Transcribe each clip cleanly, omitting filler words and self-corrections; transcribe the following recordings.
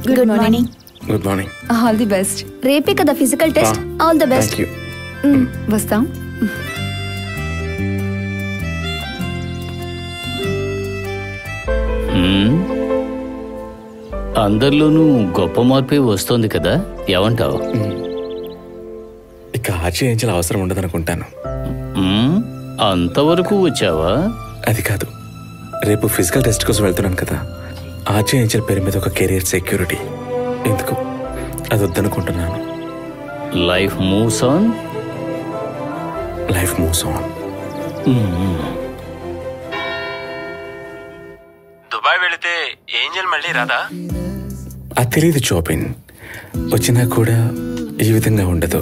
Good morning. Good morning. All the best. రేపే కదా physical test. All the best. వస్తాం. అందరిలోనూ గొప్ప మార్పే వస్తోంది కదా, ఏమంటావు? ఇక ఆచరించాల అవసరం ఉండదనుకుంటాను. అంతవరకు వచ్చావా? అది కాదు, రేపు ఫిజికల్ టెస్ట్ కోసం వెళ్తున్నాను కదా, ఆచరించాల పేరు మీద ఒక కెరియర్ సెక్యూరిటీ ఎందుకు, అది వద్దనుకుంటున్నాను. Life moves on. Life moves on. Dubai వెళితే ఏంజల్ మళ్ళీ రాదా? అది తెలియదు చోపిన్. వచ్చినా కూడా ఈ విధంగా ఉండదు.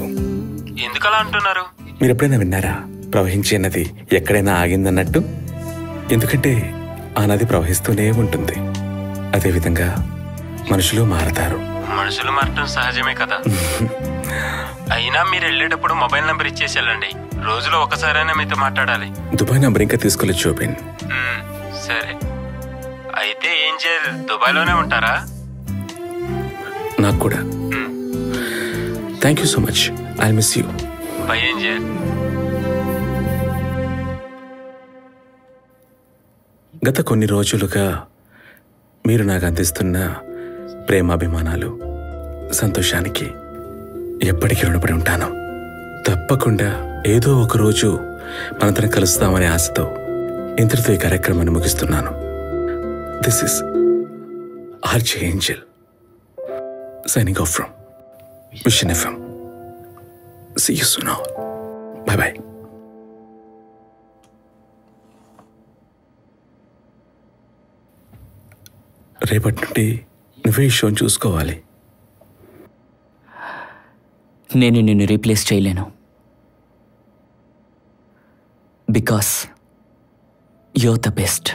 ఎందుకలా అంటున్నారు? మీరు ఎప్పుడైనా విన్నారా ప్రవహించే నది ఎక్కడైనా ఆగిందన్నట్టు? ఎందుకంటే ఆ నది ప్రవహిస్తూనే ఉంటుంది. అదేవిధంగా మనుషులు మారతారు. మనుషులు మారటం సహజమే కదా. అయినా మీరు వెళ్ళేటప్పుడు మొబైల్ నంబర్ ఇచ్చేసి వెళ్ళండి. రోజులో ఒకసారైనా మీతో మాట్లాడాలి. దుబాయ్ నంబర్ ఇంకా తీసుకోలేదు చోపిన్. సరే, అయితే ఏంజల్ దుబాయ్లోనే ఉంటారా? నాకు కూడా. Thank you so much. I miss you. By Angel. గత కొన్ని రోజులుగా మీరు నాకు అందిస్తున్న ప్రేమాభిమానాలు, సంతోషానికి ఎప్పటికీ రుణపడి ఉంటాను. తప్పకుండా ఏదో ఒక రోజు మనందరం కలుస్తామనే ఆశతో ఇంతటితో ఈ కార్యక్రమాన్ని ముగిస్తున్నాను. This is RJ Angel signing off from Vision FM. See you soon all. Bye bye. రేపటి నుండి నువ్వే ఈ షోని చూసుకోవాలి. నేను నిన్ను రీప్లేస్ చేయలేను. Because you're the best.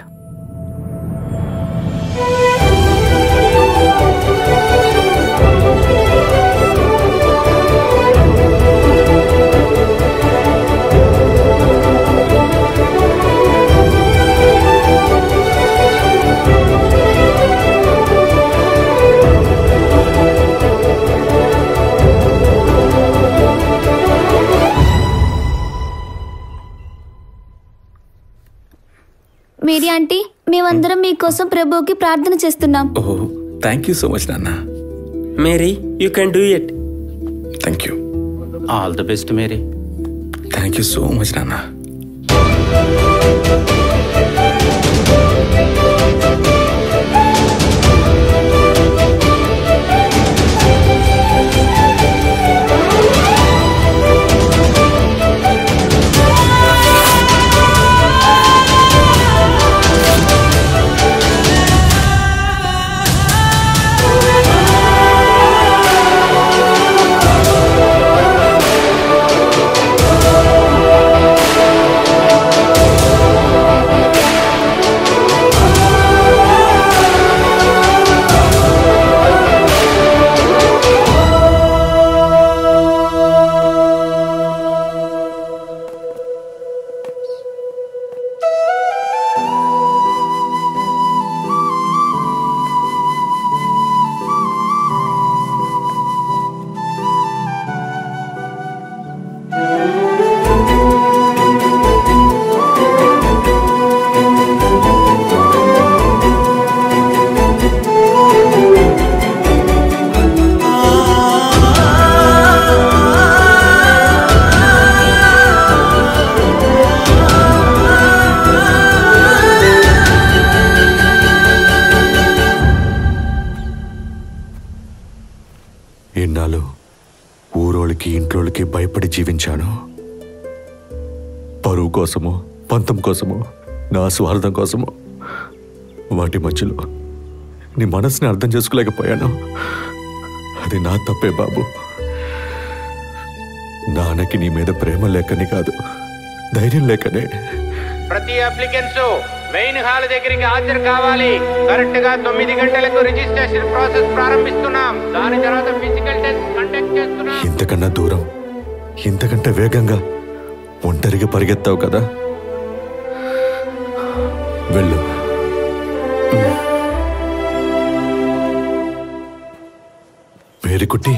Mary aunty, మేమందరం మీకోసం ప్రభువుకి ప్రార్థన చేస్తున్నాం. Oh, thank you so much నాన్న. Mary, you can do it. Thank you. All the best Mary. Thank you so much నాన్న. ఇన్నాళ్ళు ఊరోళ్ళకి ఇంట్లోళ్ళకి భయపడి జీవించాను. పరువు కోసమో, పంతం కోసమో, నా స్వార్థం కోసమో. వాటి మధ్యలో నీ మనసుని అర్థం చేసుకోలేకపోయాను. అది నా తప్పే బాబు. నాన్నకి నీ మీద ప్రేమ లేకని కాదు, ధైర్యం లేకనే. ప్రతి అప్లికెంట్స్ మెయిన్ హాల్ దగ్గరికి హాజరు కావాలి. కరెక్ట్ గా 9 గంటలకు రిజిస్ట్రేషన్ ప్రాసెస్ ప్రారంభిస్తున్నాం. దాని తర్వాత ఫిజికల్ టెస్ట్ కండక్ట్ చేస్తున్నాం. ఇంతకన్నా దూరం, ఇంతకంటే వేగంగా ఒంటరిగా పరిగెత్తావు కదా, వెళ్ళు. పులికుట్టి